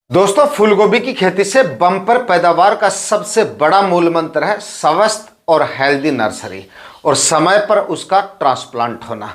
दोस्तों, फूलगोभी की खेती से बम्पर पैदावार का सबसे बड़ा मूल मंत्र है स्वस्थ और हेल्दी नर्सरी और समय पर उसका ट्रांसप्लांट होना।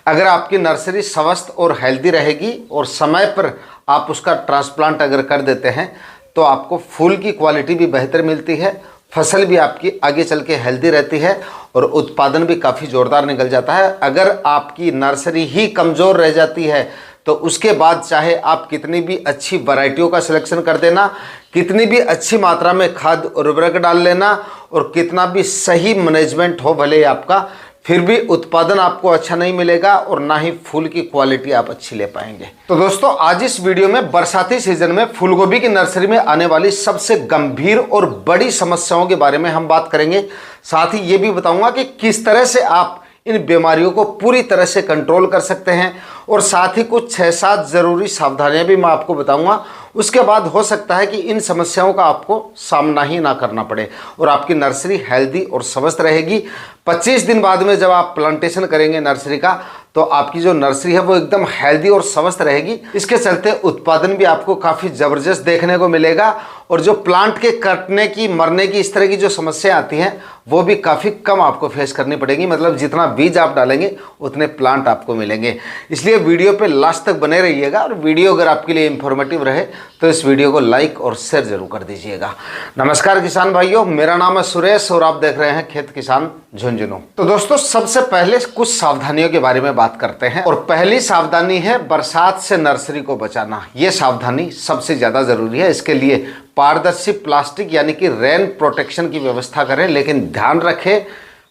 अगर आपकी नर्सरी स्वस्थ और हेल्दी रहेगी और समय पर आप उसका ट्रांसप्लांट अगर कर देते हैं तो आपको फूल की क्वालिटी भी बेहतर मिलती है, फसल भी आपकी आगे चल के हेल्दी रहती है और उत्पादन भी काफ़ी ज़ोरदार निकल जाता है। अगर आपकी नर्सरी ही कमज़ोर रह जाती है तो उसके बाद चाहे आप कितनी भी अच्छी वैरायटियों का सिलेक्शन कर देना, कितनी भी अच्छी मात्रा में खाद और उर्वरक डाल लेना और कितना भी सही मैनेजमेंट हो भले ही आपका, फिर भी उत्पादन आपको अच्छा नहीं मिलेगा और ना ही फूल की क्वालिटी आप अच्छी ले पाएंगे। तो दोस्तों, आज इस वीडियो में बरसाती सीजन में फूलगोभी की नर्सरी में आने वाली सबसे गंभीर और बड़ी समस्याओं के बारे में हम बात करेंगे। साथ ही ये भी बताऊंगा कि किस तरह से आप इन बीमारियों को पूरी तरह से कंट्रोल कर सकते हैं और साथ ही कुछ 6-7 ज़रूरी सावधानियां भी मैं आपको बताऊंगा। उसके बाद हो सकता है कि इन समस्याओं का आपको सामना ही ना करना पड़े और आपकी नर्सरी हेल्दी और स्वस्थ रहेगी। 25 दिन बाद में जब आप प्लांटेशन करेंगे नर्सरी का तो आपकी जो नर्सरी है वो एकदम हेल्दी और स्वस्थ रहेगी। इसके चलते उत्पादन भी आपको काफ़ी ज़बरदस्त देखने को मिलेगा और जो प्लांट के कटने की, मरने की, इस तरह की जो समस्या आती हैं वो भी काफ़ी कम आपको फेस करनी पड़ेगी। मतलब जितना बीज आप डालेंगे उतने प्लांट आपको मिलेंगे। इसलिए वीडियो पे लास्ट तक बने रहिएगा और वीडियो अगर आपके लिए इंफॉर्मेटिव रहे तो इस वीडियो को लाइक और शेयर जरूर कर दीजिएगा। नमस्कार किसान भाइयों, मेरा नाम है सुरेश और आप देख रहे हैं खेत किसान झुंझुनू। तो दोस्तों, सबसे पहले कुछ सावधानियों के बारे में बात करते हैं और पहली सावधानी है बरसात से नर्सरी को बचाना। ये सावधानी सबसे ज़्यादा ज़रूरी है। इसके लिए पारदर्शी प्लास्टिक यानी कि रेन प्रोटेक्शन की व्यवस्था करें, लेकिन ध्यान रखें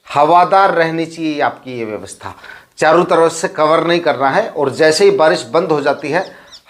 हवादार रहनी चाहिए आपकी ये व्यवस्था। चारों तरफ से कवर नहीं करना है और जैसे ही बारिश बंद हो जाती है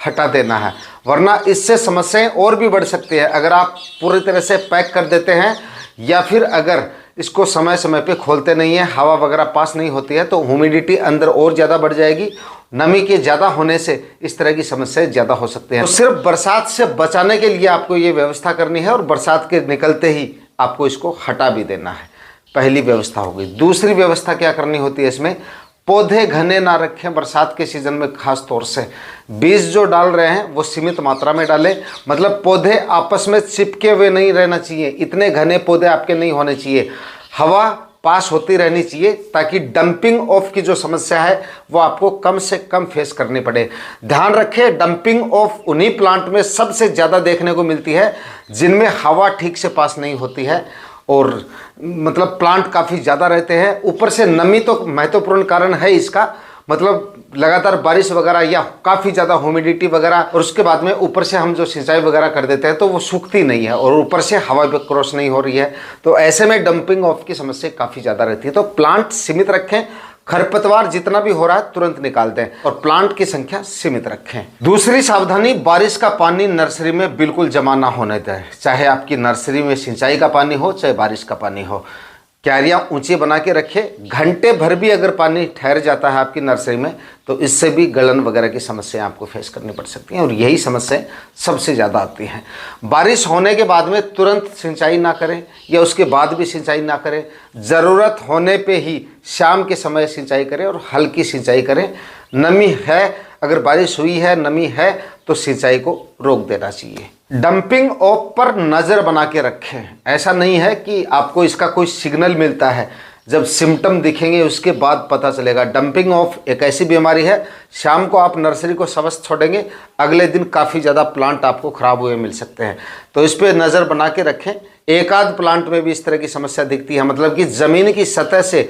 हटा देना है, वरना इससे समस्याएं और भी बढ़ सकती है। अगर आप पूरी तरह से पैक कर देते हैं या फिर अगर इसको समय समय पे खोलते नहीं है, हवा वगैरह पास नहीं होती है, तो ह्यूमिडिटी अंदर और ज़्यादा बढ़ जाएगी। नमी के ज़्यादा होने से इस तरह की समस्याएं ज़्यादा हो सकती हैं। तो सिर्फ बरसात से बचाने के लिए आपको ये व्यवस्था करनी है और बरसात के निकलते ही आपको इसको हटा भी देना है। पहली व्यवस्था हो गई। दूसरी व्यवस्था क्या करनी होती है इसमें, पौधे घने ना रखें। बरसात के सीज़न में खास तौर से बीज जो डाल रहे हैं वो सीमित मात्रा में डालें। मतलब पौधे आपस में चिपके हुए नहीं रहना चाहिए, इतने घने पौधे आपके नहीं होने चाहिए। हवा पास होती रहनी चाहिए ताकि डंपिंग ऑफ की जो समस्या है वो आपको कम से कम फेस करनी पड़े। ध्यान रखें, डंपिंग ऑफ उन्हीं प्लांट में सबसे ज़्यादा देखने को मिलती है जिनमें हवा ठीक से पास नहीं होती है और मतलब प्लांट काफ़ी ज़्यादा रहते हैं। ऊपर से नमी तो महत्वपूर्ण कारण है इसका, मतलब लगातार बारिश वगैरह या काफ़ी ज़्यादा ह्यूमिडिटी वगैरह, और उसके बाद में ऊपर से हम जो सिंचाई वगैरह कर देते हैं तो वो सूखती नहीं है और ऊपर से हवा भी क्रॉस नहीं हो रही है, तो ऐसे में डंपिंग ऑफ की समस्या काफ़ी ज़्यादा रहती है। तो प्लांट सीमित रखें, खरपतवार जितना भी हो रहा है तुरंत निकाल दें और प्लांट की संख्या सीमित रखें। दूसरी सावधानी, बारिश का पानी नर्सरी में बिल्कुल जमा ना होने दें। चाहे आपकी नर्सरी में सिंचाई का पानी हो चाहे बारिश का पानी हो, क्यारियाँ ऊंची बना के रखें। घंटे भर भी अगर पानी ठहर जाता है आपकी नर्सरी में तो इससे भी गलन वगैरह की समस्याएं आपको फेस करनी पड़ सकती हैं और यही समस्याएं सबसे ज़्यादा आती हैं। बारिश होने के बाद में तुरंत सिंचाई ना करें या उसके बाद भी सिंचाई ना करें। ज़रूरत होने पे ही शाम के समय सिंचाई करें और हल्की सिंचाई करें। नमी है, अगर बारिश हुई है, नमी है तो सिंचाई को रोक देना चाहिए। डंपिंग ऑफ पर नज़र बना के रखें। ऐसा नहीं है कि आपको इसका कोई सिग्नल मिलता है, जब सिम्टम दिखेंगे उसके बाद पता चलेगा। डंपिंग ऑफ एक ऐसी बीमारी है, शाम को आप नर्सरी को स्वस्थ छोड़ेंगे, अगले दिन काफ़ी ज़्यादा प्लांट आपको ख़राब हुए मिल सकते हैं, तो इस पर नज़र बना के रखें। एक आध प्लांट में भी इस तरह की समस्या दिखती है, मतलब कि ज़मीन की सतह से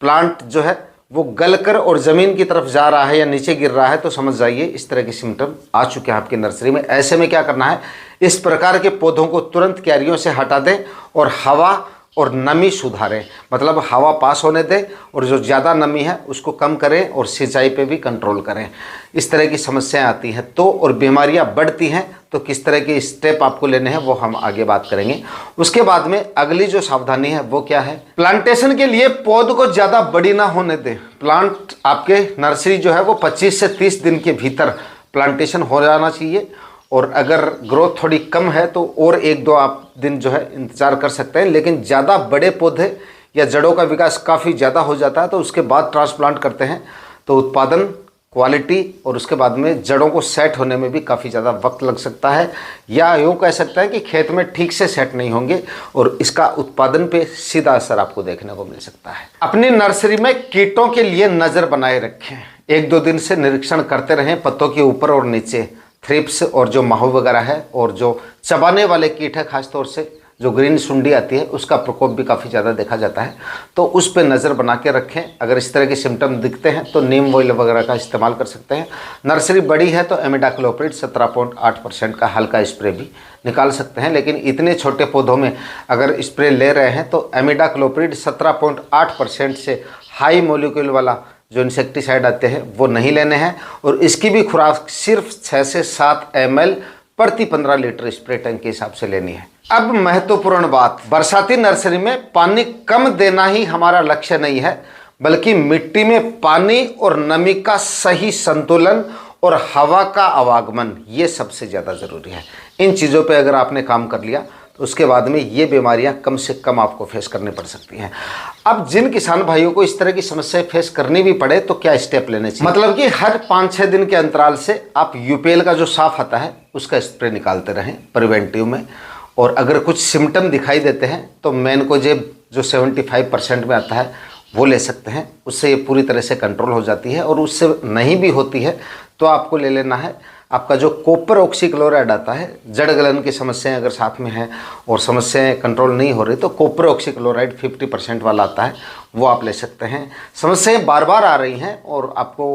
प्लांट जो है वो गलकर और ज़मीन की तरफ जा रहा है या नीचे गिर रहा है, तो समझ जाइए इस तरह के सिम्टम आ चुके हैं आपकी नर्सरी में। ऐसे में क्या करना है, इस प्रकार के पौधों को तुरंत क्यारियों से हटा दें और हवा और नमी सुधारें। मतलब हवा पास होने दें और जो ज़्यादा नमी है उसको कम करें और सिंचाई पे भी कंट्रोल करें। इस तरह की समस्याएं आती हैं तो और बीमारियां बढ़ती हैं तो किस तरह के स्टेप आपको लेने हैं वो हम आगे बात करेंगे। उसके बाद में अगली जो सावधानी है वो क्या है, प्लांटेशन के लिए पौध को ज़्यादा बड़ी ना होने दें। प्लांट आपके नर्सरी जो है वो 25 से 30 दिन के भीतर प्लांटेशन हो जाना चाहिए और अगर ग्रोथ थोड़ी कम है तो और 1-2 आप दिन जो है इंतज़ार कर सकते हैं। लेकिन ज़्यादा बड़े पौधे या जड़ों का विकास काफ़ी ज़्यादा हो जाता है तो उसके बाद ट्रांसप्लांट करते हैं तो उत्पादन क्वालिटी और उसके बाद में जड़ों को सेट होने में भी काफ़ी ज़्यादा वक्त लग सकता है, या यूँ कह सकता है कि खेत में ठीक से सेट नहीं होंगे और इसका उत्पादन पे सीधा असर आपको देखने को मिल सकता है। अपनी नर्सरी में कीटों के लिए नज़र बनाए रखें। 1-2 दिन से निरीक्षण करते रहें पत्तों के ऊपर और नीचे थ्रिप्स और जो माहू वगैरह है, और जो चबाने वाले कीट है खासतौर से जो ग्रीन सुंडी आती है उसका प्रकोप भी काफ़ी ज़्यादा देखा जाता है, तो उस पर नज़र बना के रखें। अगर इस तरह के सिम्टम दिखते हैं तो नीम ऑयल वगैरह का इस्तेमाल कर सकते हैं। नर्सरी बड़ी है तो इमिडाक्लोप्रिड 17.8% का हल्का स्प्रे भी निकाल सकते हैं, लेकिन इतने छोटे पौधों में अगर स्प्रे ले रहे हैं तो इमिडाक्लोप्रिड 17.8% से हाई मोलिक्यूल वाला जो इंसेक्टिसाइड आते हैं वो नहीं लेने हैं, और इसकी भी खुराक सिर्फ 6 से 7 ml प्रति 15 लीटर स्प्रे टैंक के हिसाब से लेनी है। अब महत्वपूर्ण बात, बरसाती नर्सरी में पानी कम देना ही हमारा लक्ष्य नहीं है, बल्कि मिट्टी में पानी और नमी का सही संतुलन और हवा का आवागमन, ये सबसे ज़्यादा ज़रूरी है। इन चीज़ों पे अगर आपने काम कर लिया तो उसके बाद में ये बीमारियां कम से कम आपको फेस करनी पड़ सकती हैं। अब जिन किसान भाइयों को इस तरह की समस्या फेस करनी भी पड़े तो क्या स्टेप लेने चाहिए, मतलब कि हर 5-6 दिन के अंतराल से आप यूपीएल का जो साफ आता है उसका स्प्रे निकालते रहें प्रिवेंटिव में, और अगर कुछ सिम्टम दिखाई देते हैं तो मैनकोजेब जो 75% में आता है वो ले सकते हैं, उससे ये पूरी तरह से कंट्रोल हो जाती है। और उससे नहीं भी होती है तो आपको ले लेना है आपका जो कॉपर ऑक्सीक्लोराइड आता है, जड़ गलन की समस्याएं अगर साथ में है और समस्याएं कंट्रोल नहीं हो रही तो कॉपर ऑक्सीक्लोराइड 50% वाला आता है, वो आप ले सकते हैं। समस्याएं बार बार आ रही हैं और आपको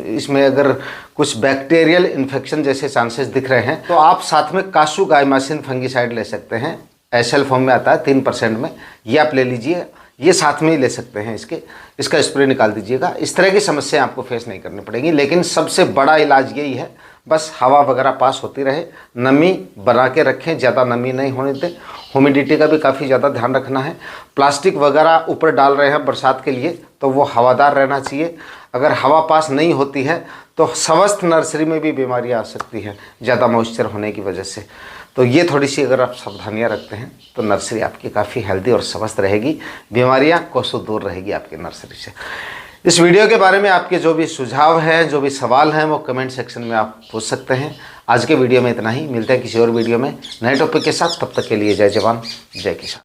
इसमें अगर कुछ बैक्टीरियल इन्फेक्शन जैसे चांसेस दिख रहे हैं तो आप साथ में कासुगाइमासिन फंगिसाइड ले सकते हैं, एसएल फॉर्म में आता है 3% में, ये आप ले लीजिए, ये साथ में ही ले सकते हैं। इसका स्प्रे निकाल दीजिएगा। इस तरह की समस्या आपको फेस नहीं करनी पड़ेगी, लेकिन सबसे बड़ा इलाज यही है, बस हवा वगैरह पास होती रहे, नमी बना के रखें, ज़्यादा नमी नहीं होने दें। ह्यूमिडिटी का भी काफ़ी ज़्यादा ध्यान रखना है। प्लास्टिक वगैरह ऊपर डाल रहे हैं बरसात के लिए तो वो हवादार रहना चाहिए। अगर हवा पास नहीं होती है तो स्वस्थ नर्सरी में भी बीमारियाँ आ सकती हैं ज़्यादा मॉइस्चर होने की वजह से। तो ये थोड़ी सी अगर आप सावधानियाँ रखते हैं तो नर्सरी आपकी काफ़ी हेल्दी और स्वस्थ रहेगी, बीमारियाँ कोसों दूर रहेगी आपकी नर्सरी से। इस वीडियो के बारे में आपके जो भी सुझाव हैं, जो भी सवाल हैं, वो कमेंट सेक्शन में आप पूछ सकते हैं। आज के वीडियो में इतना ही, मिलते हैं किसी और वीडियो में नए टॉपिक के साथ। तब तक के लिए जय जवान जय किसान।